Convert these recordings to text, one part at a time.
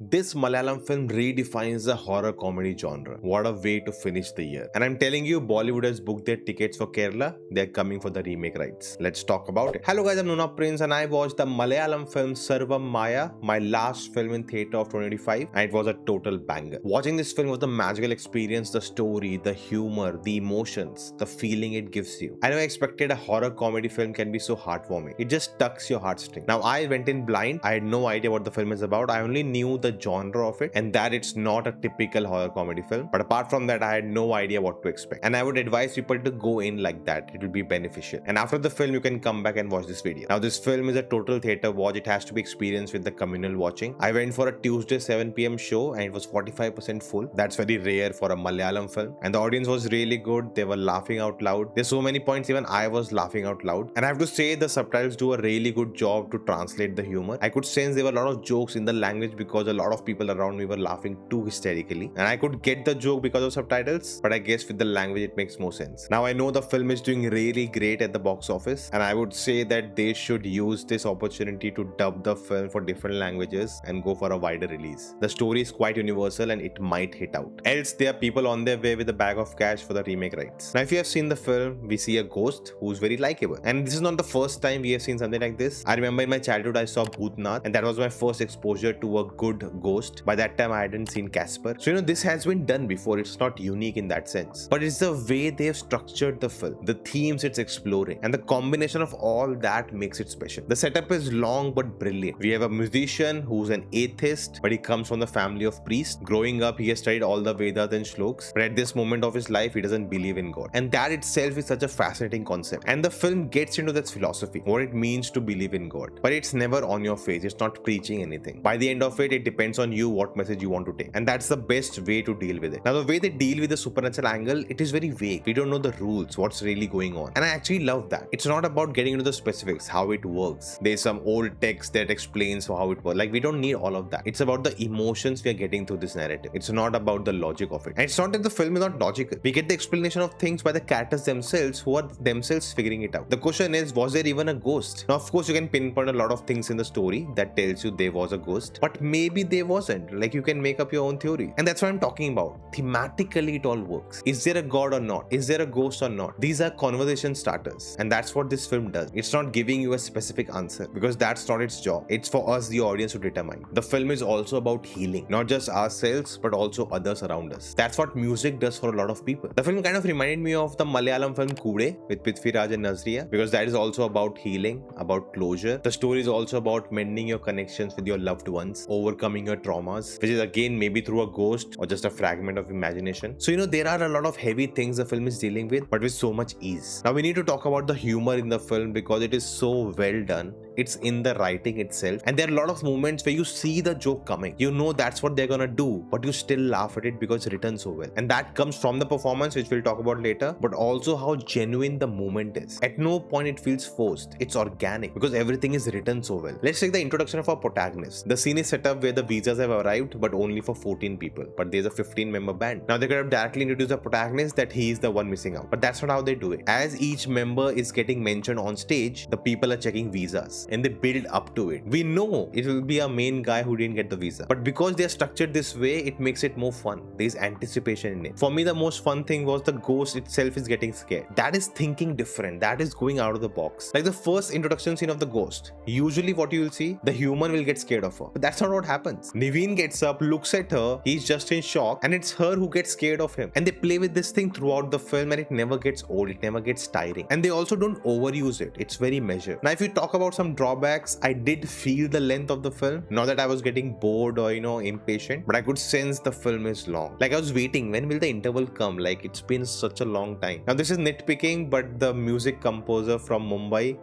This Malayalam film redefines the horror comedy genre. What a way to finish the year. And I'm telling you, Bollywood has booked their tickets for Kerala. They're coming for the remake rights. Let's talk about it. Hello guys, I'm Nona Prince and I watched the Malayalam film Sarvam Maya, my last film in theatre of 2025, and it was a total banger. Watching this film was the magical experience, the story, the humor, the emotions, the feeling it gives you. I never expected a horror comedy film can be so heartwarming. It just tucks your heartstring. Now I went in blind. I had no idea what the film is about. I only knew the genre of it and that it's not a typical horror comedy film. But apart from that, I had no idea what to expect. And I would advise people to go in like that. It will be beneficial. And after the film, you can come back and watch this video. Now this film is a total theatre watch. It has to be experienced with the communal watching. I went for a Tuesday 7 p.m. show and it was 45% full. That's very rare for a Malayalam film. And the audience was really good. They were laughing out loud. There's so many points even I was laughing out loud. And I have to say the subtitles do a really good job to translate the humor. I could sense there were a lot of jokes in the language because a lot of people around me were laughing too hysterically. And I could get the joke because of subtitles, but I guess with the language it makes more sense. Now I know the film is doing really great at the box office, and I would say that they should use this opportunity to dub the film for different languages and go for a wider release. The story is quite universal and it might hit out. Else there are people on their way with a bag of cash for the remake rights. Now if you have seen the film, we see a ghost who's very likable. And this is not the first time we have seen something like this. I remember in my childhood I saw Bhootnath, and that was my first exposure to a good ghost. By that time I hadn't seen Casper. So this has been done before. It's not unique in that sense. But it's the way they have structured the film, the themes it's exploring, and the combination of all that makes it special. The setup is long but brilliant. We have a musician who's an atheist, but he comes from the family of priests. Growing up, he has studied all the Vedas and shloks, but at this moment of his life, he doesn't believe in God. And that itself is such a fascinating concept. And the film gets into that philosophy, what it means to believe in God. But it's never on your face. It's not preaching anything. By the end of it, it depends on you what message you want to take. And that's the best way to deal with it. Now, the way they deal with the supernatural angle, it is very vague. We don't know the rules, what's really going on. And I actually love that. It's not about getting into the specifics, how it works. There's some old text that explains how it works. Like, we don't need all of that. It's about the emotions we are getting through this narrative. It's not about the logic of it. And it's not that the film is not logical. We get the explanation of things by the characters themselves who are themselves figuring it out. The question is, was there even a ghost? Now, of course, you can pinpoint a lot of things in the story that tells you there was a ghost, but maybe there wasn't. Like, you can make up your own theory. And that's what I'm talking about. Thematically, it all works. Is there a god or not? Is there a ghost or not? These are conversation starters. And that's what this film does. It's not giving you a specific answer because that's not its job. It's for us, the audience, to determine. The film is also about healing, not just ourselves, but also others around us. That's what music does for a lot of people. The film kind of reminded me of the Malayalam film Kude with Prithviraj and Nazriya, because that is also about healing, about closure. The story is also about mending your connections with your loved ones, overcoming your traumas, which is again maybe through a ghost or just a fragment of imagination. So there are a lot of heavy things the film is dealing with, but with so much ease. Now we need to talk about the humor in the film because it is so well done. It's in the writing itself, and there are a lot of moments where you see the joke coming. You know that's what they're gonna do, but you still laugh at it because it's written so well. And that comes from the performance, which we'll talk about later, but also how genuine the moment is. At no point it feels forced. It's organic because everything is written so well. Let's take the introduction of our protagonist. The scene is set up where the visas have arrived, but only for 14 people. But there's a 15-member band. Now they could have directly introduced the protagonist that he is the one missing out. But that's not how they do it. As each member is getting mentioned on stage, the people are checking visas and they build up to it. We know it will be a main guy who didn't get the visa. But because they are structured this way, it makes it more fun. There's anticipation in it. For me, the most fun thing was the ghost itself is getting scared. That is thinking different. That is going out of the box. Like the first introduction scene of the ghost. Usually what you will see, the human will get scared of her. But that's not what happens. Nivin gets up, looks at her, he's just in shock, and it's her who gets scared of him. And they play with this thing throughout the film and it never gets old. It never gets tiring. And they also don't overuse it. It's very measured. Now if you talk about some drawbacks, I did feel the length of the film. Not that I was getting bored or impatient, but I could sense the film is long. Like I was waiting, when will the interval come? Like it's been such a long time. Now this is nitpicking, but the music composer from Mumbai,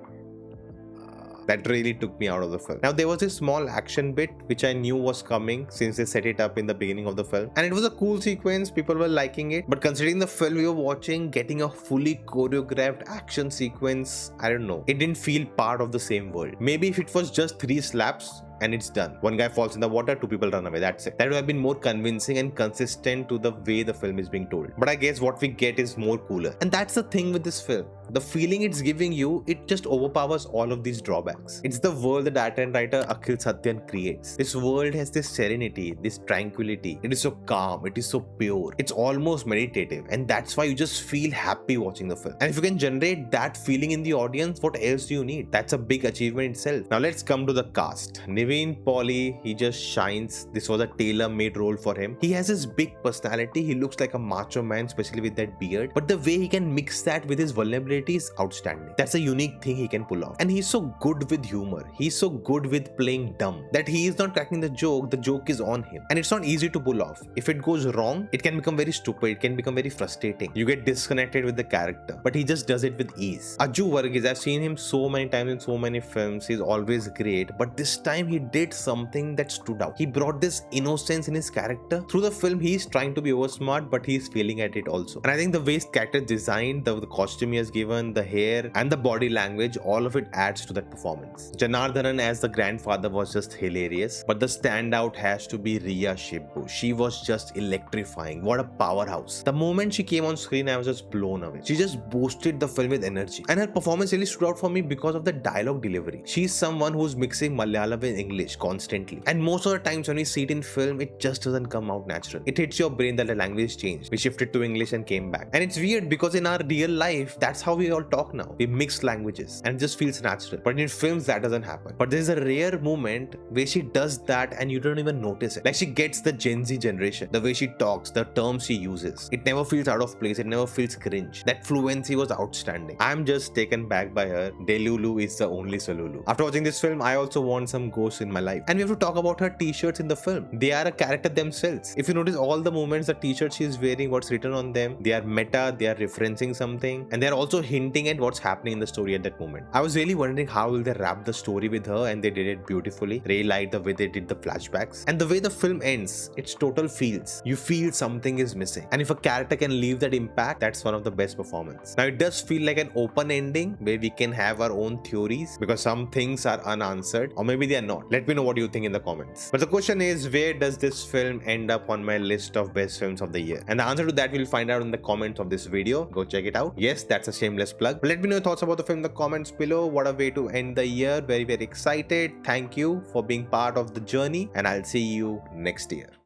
that really took me out of the film. Now there was this small action bit which I knew was coming since they set it up in the beginning of the film, and it was a cool sequence. People were liking it, but considering the film we were watching, getting a fully choreographed action sequence, I don't know, it didn't feel part of the same world. Maybe if it was just 3 slaps, and it's done. One guy falls in the water, two people run away. That's it. That would have been more convincing and consistent to the way the film is being told. But I guess what we get is more cooler. And that's the thing with this film. The feeling it's giving you, it just overpowers all of these drawbacks. It's the world the director and writer Akhil Sathyan creates. This world has this serenity, this tranquility. It is so calm, it is so pure. It's almost meditative, and that's why you just feel happy watching the film. And if you can generate that feeling in the audience, what else do you need? That's a big achievement itself. Now let's come to the cast. Nivin Pauly, he just shines. This was a tailor-made role for him. He has his big personality. He looks like a macho man, especially with that beard. But the way he can mix that with his vulnerability is outstanding. That's a unique thing he can pull off. And he's so good with humor. He's so good with playing dumb that he is not cracking the joke is on him. And it's not easy to pull off. If it goes wrong, it can become very stupid, it can become very frustrating. You get disconnected with the character, but he just does it with ease. Aju Varghese, I've seen him so many times in so many films. He's always great, but this time he did something that stood out. He brought this innocence in his character. Through the film, he's trying to be over smart, but he's failing at it also. And I think the way his character designed, the costume he has given, the hair and the body language, all of it adds to that performance. Janardhanan as the grandfather was just hilarious, but the standout has to be Riya Shibu. She was just electrifying. What a powerhouse. The moment she came on screen, I was just blown away. She just boosted the film with energy, and her performance really stood out for me because of the dialogue delivery. She's someone who's mixing Malayalam with English constantly, and most of the times when we see it in film, it just doesn't come out natural. It hits your brain that the language changed. We shifted to English and came back, and it's weird because in our real life, that's how we all talk now. We mix languages and it just feels natural. But in films, that doesn't happen. But there's a rare moment where she does that and you don't even notice it. Like she gets the Gen Z generation, the way she talks, the terms she uses. It never feels out of place. It never feels cringe. That fluency was outstanding. I'm just taken back by her. Delulu is the only Salulu. After watching this film, I also want some ghosts in my life. And we have to talk about her t-shirts in the film. They are a character themselves. If you notice all the moments, the t-shirts she is wearing, what's written on them, they are meta, they are referencing something, and they are also hinting at what's happening in the story at that moment. I was really wondering how will they wrap the story with her, and they did it beautifully. Really liked the way they did the flashbacks. And the way the film ends, it's total feels. You feel something is missing. And if a character can leave that impact, that's one of the best performances. Now it does feel like an open ending where we can have our own theories because some things are unanswered, or maybe they are not. Let me know what you think in the comments. But the question is, where does this film end up on my list of best films of the year? And the answer to that we'll find out in the comments of this video. Go check it out. Yes, that's a shameless plug. But let me know your thoughts about the film in the comments below. What a way to end the year. Very, very excited. Thank you for being part of the journey, and I'll see you next year.